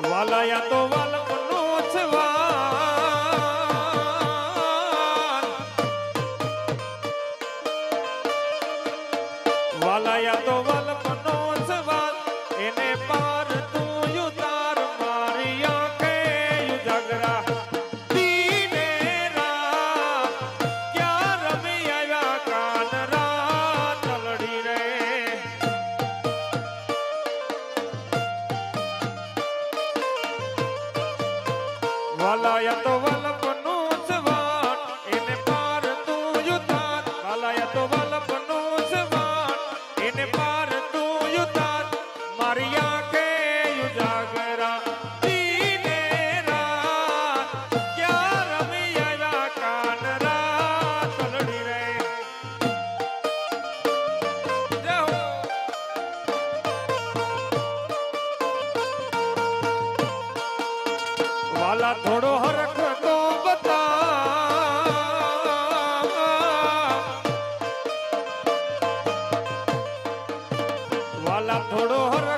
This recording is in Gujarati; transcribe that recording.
વાલાયા તો વાલપનો છવાન વાલાયા તો વાલપનો છવાન એને પાર તું યુતાર મારી આંખે યુજાગરા દીને રાત ક્યાં રમી આવ્યા કાન રાત લડી રે વાલાયા તો વલપનો છવાન એને પાર તું યુતાર વાલાયા તો વલપનો છવાન એને પાર તું યુતાર મારી આંખે યુજાગરા દીને રાત ક્યાં રમી આવ્યા કાન રાત લડી રે જય હો વાલા થોડો હરખ તો બતા વાલા થોડો હરખ